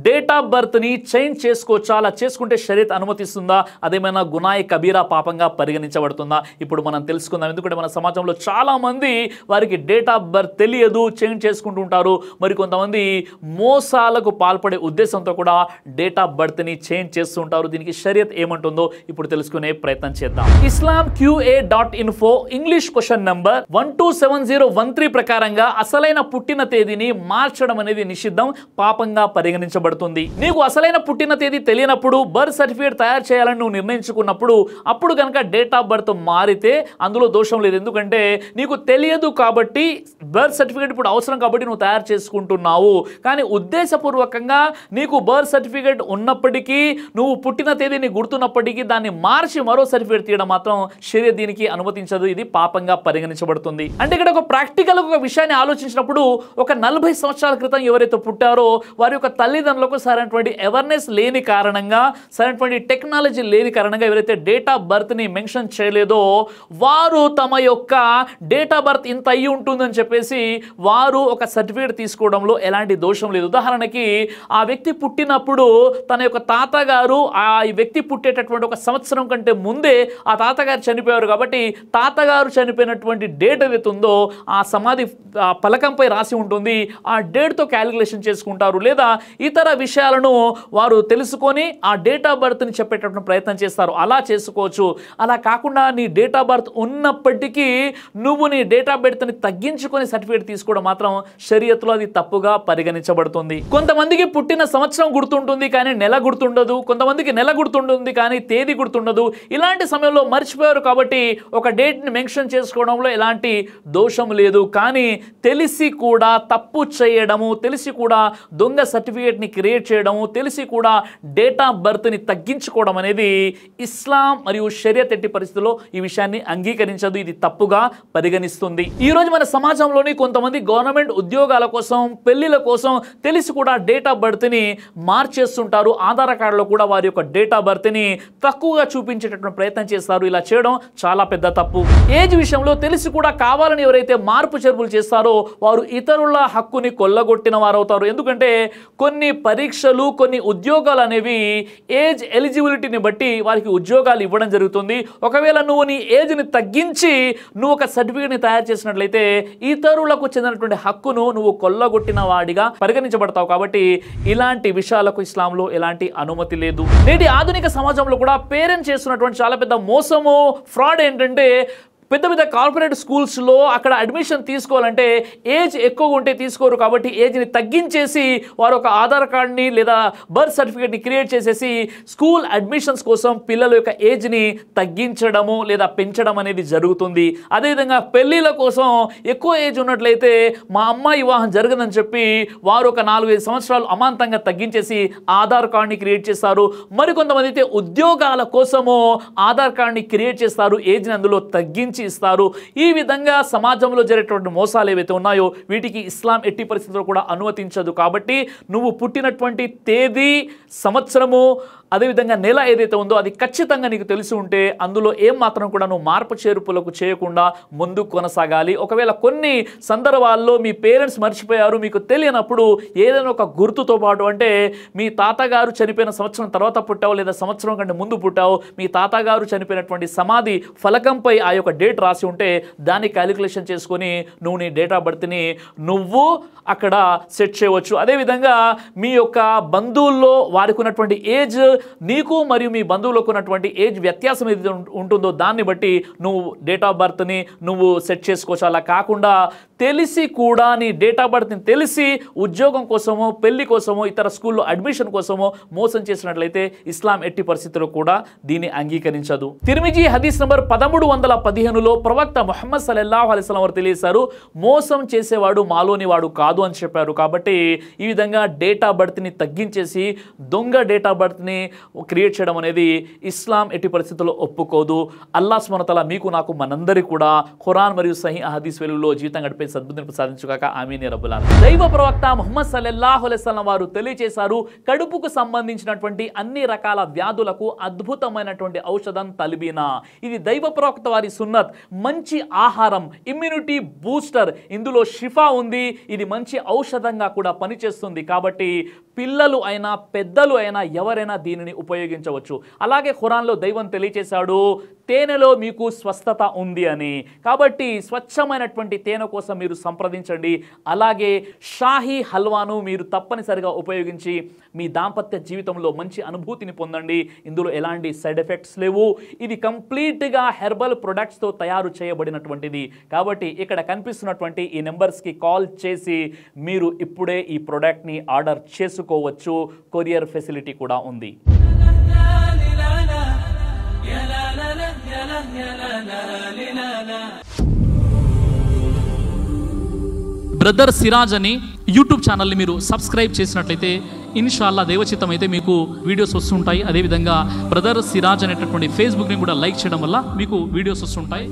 Date of బర్త్ని change చేసుకోవచ్చా? అలా చేసుకుంటే షరీయత్ అనుమతిస్తుందా? అదేమైనా గునాయి కబీరా పాపంగా పరిగణించబడుతుందా? ఇప్పుడు మనం తెలుసుకుందాం. ఎందుకంటే మన సమాజంలో చాలామంది వారికి డేట్ ఆఫ్ బర్త్ తెలియదు, చేంజ్ చేసుకుంటూ ఉంటారు. మరి కొంతమంది మోసాలకు పాల్పడే ఉద్దేశంతో కూడా డేట్ ఆఫ్ బర్త్ని చేంజ్ చేస్తూ ఉంటారు. దీనికి షరియత్ ఏమంటుందో ఇప్పుడు తెలుసుకునే ప్రయత్నం చేద్దాం. islamqa.info ఇంగ్లీష్ క్వశ్చన్ నంబర్ 127013 ప్రకారంగా అసలైన పుట్టిన తేదీని మార్చడం అనేది నిషిద్ధం, పాపంగా పరిగణించబడుతుంది. నీకు అసలైన పుట్టిన తేదీ తెలియనప్పుడు బర్త్ సర్టిఫికేట్ తయారు చేయాలని నువ్వు నిర్ణయించుకున్నప్పుడు అప్పుడు కనుక డేట్ ఆఫ్ బర్త్ మారితే అందులో దోషం లేదు. ఎందుకంటే నీకు తెలియదు కాబట్టి బర్త్ సర్టిఫికేట్ ఇప్పుడు అవసరం కాబట్టి నువ్వు తయారు చేసుకుంటున్నావు. కానీ ఉద్దేశపూర్వకంగా నీకు బర్త్ సర్టిఫికేట్ ఉన్నప్పటికీ నువ్వు పుట్టిన తేదీని గుర్తున్నప్పటికీ దాన్ని మార్చి మరో సర్టిఫికేట్ తీయడం మాత్రం షరియత్ దీనికి అనుమతించదు. ఇది పాపంగా పరిగణించబడుతుంది. అంటే ఇక్కడ ఒక ప్రాక్టికల్ ఒక విషయాన్ని ఆలోచించినప్పుడు ఒక 40 సంవత్సరాల క్రితం ఎవరైతే పుట్టారో వారి యొక్క తల్లిదండ్రులకు సరైనటువంటి అవేర్నెస్ లేని కారణంగా, సరైనటువంటి టెక్నాలజీ లేని కారణంగా ఎవరైతే డేట్ ఆఫ్ బర్త్ని మెన్షన్ చేయలేదో వారు తమ యొక్క డేట్ ఆఫ్ బర్త్ ఇంత అయ్యి ఉంటుందని చెప్పేసి వారు ఒక సర్టిఫికేట్ తీసుకోవడంలో ఎలాంటి దోషం లేదు. ఉదాహరణకి ఆ వ్యక్తి పుట్టినప్పుడు తన యొక్క తాతగారు ఆ వ్యక్తి పుట్టేటటువంటి ఒక సంవత్సరం కంటే ముందే ఆ తాతగారు చనిపోయారు కాబట్టి తాతగారు చనిపోయినటువంటి డేట్ ఏదైతే ఉందో ఆ సమాధి పలకంపై రాసి ఉంటుంది. ఆ డేట్తో క్యాలిక్యులేషన్ చేసుకుంటారు. లేదా ఇతర విషయాలను వారు తెలుసుకొని ఆ డేట్ ఆఫ్ బర్త్ని చెప్పేటటువంటి ప్రయత్నం చేస్తారు. అలా చేసుకోవచ్చు. అలా కాకుండా నీ డేట్ ఆఫ్ బర్త్ ఉన్నప్పటికీ నువ్వు నీ డేట్ ఆఫ్ బర్త్ని తగ్గించుకొని సర్టిఫికేట్ తీసుకోవడం మాత్రం షరియత్లో అది తప్పుగా పరిగణించబడుతుంది. కొంతమందికి పుట్టిన సంవత్సరం గుర్తుంటుంది కానీ నెల గుర్తుండదు. కొంతమందికి నెల గుర్తుంటుంది కానీ తేదీ గుర్తుండదు. ఇలాంటి సమయంలో మర్చిపోయారు కాబట్టి ఒక డేట్ని మెన్షన్ చేసుకోవడంలో ఎలాంటి దోషం లేదు. కానీ తెలిసి కూడా తప్పు చేయడము, తెలిసి కూడా దొంగ సర్టిఫికేట్ని క్రియేట్ చేయడము, తెలిసి కూడా డేట్ ఆఫ్ బర్త్ని తగ్గించుకోవడం అనేది ఇస్లాం మరియు షరియత్ ఎట్టి పరిస్థితుల్లో ఈ విషయాన్ని అంగీకరించదు. ఇది తప్పుగా పరిగణిస్తుంది. ఈరోజు మన సమాజంలోని కొంతమంది గవర్నమెంట్ ఉద్యోగాల కోసం, పెళ్లిల కోసం తెలిసి కూడా డేట్ ఆఫ్ బర్త్ని మార్చేస్తుంటారు. ఆధార్ కార్డులో కూడా వారి యొక్క డేట్ ఆఫ్ బర్త్ని తక్కువగా చూపించేటటువంటి ప్రయత్నం చేస్తారు. ఇలా చేయడం చాలా పెద్ద తప్పు. ఏజ్ విషయంలో తెలిసి కూడా కావాలని ఎవరైతే మార్పు చేర్పులు చేస్తారో వారు ఇతరుల హక్కుని కొల్లగొట్టిన వారు అవుతారు. ఎందుకంటే కొన్ని పరీక్షలు, కొన్ని ఉద్యోగాలు అనేవి ఏజ్ ఎలిజిబిలిటీని బట్టి వారికి ఉద్యోగాలు ఇవ్వడం జరుగుతుంది. ఒకవేళ నువ్వు నీ ఏజ్ని తగ్గించి నువ్వు ఒక సర్టిఫికేట్ని తయారు చేసినట్లయితే ఇతరులకు చెందినటువంటి హక్కును నువ్వు కొల్లగొట్టిన వాడిగా పరిగణించబడతావు. కాబట్టి ఇలాంటి విషయాలకు ఇస్లాంలో ఎలాంటి అనుమతి లేదు. నేటి ఆధునిక సమాజంలో కూడా పేరెంట్స్ చేస్తున్నటువంటి చాలా పెద్ద మోసము, ఫ్రాడ్ ఏంటంటే పెద్ద పెద్ద కార్పొరేట్ స్కూల్స్లో అక్కడ అడ్మిషన్ తీసుకోవాలంటే ఏజ్ ఎక్కువగా ఉంటే తీసుకోరు. కాబట్టి ఏజ్ని తగ్గించేసి వారు ఒక ఆధార్ కార్డ్ని లేదా బర్త్ సర్టిఫికేట్ని క్రియేట్ చేసేసి స్కూల్ అడ్మిషన్స్ కోసం పిల్లల యొక్క ఏజ్ని తగ్గించడము లేదా పెంచడం అనేది జరుగుతుంది. అదేవిధంగా పెళ్ళిళ్ళ కోసం ఎక్కువ ఏజ్ ఉన్నట్లయితే మా అమ్మాయి వివాహం జరగదని చెప్పి వారు ఒక 4-5 సంవత్సరాలు అమాంతంగా తగ్గించేసి ఆధార్ కార్డ్ని క్రియేట్ చేస్తారు. మరికొంతమంది అయితే ఉద్యోగాల కోసము ఆధార్ కార్డ్ని క్రియేట్ చేస్తారు, ఏజ్ని అందులో తగ్గించి ఇస్తారు. ఈ విధంగా సమాజంలో జరిగేటువంటి మోసాలు ఏవైతే ఉన్నాయో వీటికి ఇస్లాం ఎట్టి పరిస్థితుల్లో కూడా అనుమతించదు. కాబట్టి నువ్వు పుట్టినటువంటి తేదీ, సంవత్సరము, అదేవిధంగా నెల ఏదైతే ఉందో అది ఖచ్చితంగా నీకు తెలిసి ఉంటే అందులో ఏం మాత్రం కూడా నువ్వు మార్పు చేర్పులకు చేయకుండా ముందుకు కొనసాగాలి. ఒకవేళ కొన్ని సందర్భాల్లో మీ పేరెంట్స్ మర్చిపోయారు, మీకు తెలియనప్పుడు ఏదైనా ఒక గుర్తుతో పాటు, అంటే మీ తాతగారు చనిపోయిన సంవత్సరం తర్వాత పుట్టావు లేదా సంవత్సరం కంటే ముందు పుట్టావు, మీ తాతగారు చనిపోయినటువంటి సమాధి ఫలకంపై ఆ యొక్క డేట్ రాసి ఉంటే దాన్ని క్యాలిక్యులేషన్ చేసుకొని నువ్వు నీ డేట్ ఆఫ్ బర్త్ని నువ్వు అక్కడ సెట్ చేయవచ్చు. అదేవిధంగా మీ యొక్క బంధువుల్లో వారికి ఉన్నటువంటి ఏజ్, నీకు మరియు మీ బంధువులకు ఉన్నటువంటి ఏజ్ వ్యత్యాసం ఏదైతే ఉంటుందో దాన్ని బట్టి నువ్వు డేట్ ఆఫ్ బర్త్ని నువ్వు సెట్ చేసుకోవచ్చు. అలా కాకుండా తెలిసి కూడా నీ డేట్ ఆఫ్ బర్త్ని తెలిసి ఉద్యోగం కోసమో, పెళ్లి కోసమో, ఇతర స్కూల్లో అడ్మిషన్ కోసమో మోసం చేసినట్లయితే ఇస్లాం ఎట్టి పరిస్థితుల్లో కూడా దీన్ని అంగీకరించదు. తిర్మిజీ హదీస్ నంబర్ 1315లో ప్రవక్త ముహమ్మద్ సల్లల్లాహు అలైహి వసల్లం వారు తెలియజేశారు, మోసం చేసేవాడు మాలోని వాడు కాదు అని చెప్పారు. కాబట్టి ఈ విధంగా డేట్ ఆఫ్ బర్త్ని తగ్గించేసి దొంగ డేట్ ఆఫ్ బర్త్ని క్రియేట్ చేయడం అనేది ఇస్లాం ఎట్టి పరిస్థితుల్లో ఒప్పుకోదు. అల్లాహ్ సుబ్హానహు వ తఆలా మీకు, నాకు, మనందరికీ కూడా ఖురాన్ మరియు సహీహ్ హదీస్ వెలుగులో జీవితం గడిపే సద్బుద్ధిని సాధించుగాక. ఆమీన్ యా రబ్బల్ ఆలమీన్. దైవ ప్రవక్త ముహమ్మద్ సల్లల్లాహు అలైహి వసల్లం వారు తెలియజేశారు, కడుపుకు సంబంధించినటువంటి అన్ని రకాల వ్యాధులకు అద్భుతమైనటువంటి ఔషధం తల్బీనా. ఇది దైవ ప్రవక్త వారి సున్నత్. మంచి ఆహారం, ఇమ్యూనిటీ బూస్టర్, ఇందులో షిఫా ఉంది. ఇది మంచి ఔషధంగా కూడా పనిచేస్తుంది. కాబట్టి పిల్లలు అయినా పెద్దలు అయినా ఎవరైనా దీనిని ఉపయోగించవచ్చు. అలాగే ఖురాన్లో దైవం తెలియచేశాడు తేనెలో మీకు స్వస్థత ఉంది అని. కాబట్టి స్వచ్ఛమైనటువంటి తేనె కోసం మీరు సంప్రదించండి. అలాగే షాహీ హల్వాను మీరు తప్పనిసరిగా ఉపయోగించి మీ దాంపత్య జీవితంలో మంచి అనుభూతిని పొందండి. ఇందులో ఎలాంటి సైడ్ ఎఫెక్ట్స్ లేవు. ఇది కంప్లీట్గా హెర్బల్ ప్రొడక్ట్స్తో తయారు చేయబడినటువంటిది. కాబట్టి ఇక్కడ కనిపిస్తున్నటువంటి ఈ నెంబర్స్కి కాల్ చేసి మీరు ఇప్పుడే ఈ ప్రోడక్ట్ని ఆర్డర్ చేసుకోవచ్చు. కొరియర్ ఫెసిలిటీ కూడా ఉంది. బ్రదర్ సిరాజ్ అని యూట్యూబ్ ఛానల్ని మీరు సబ్స్క్రైబ్ చేసినట్లయితే ఇన్షాల్లా దైవచిత్తం అయితే మీకు వీడియోస్ వస్తుంటాయి. అదేవిధంగా బ్రదర్ సిరాజ్ అనేటటువంటి ఫేస్బుక్ని కూడా లైక్ చేయడం వల్ల మీకు వీడియోస్ వస్తుంటాయి.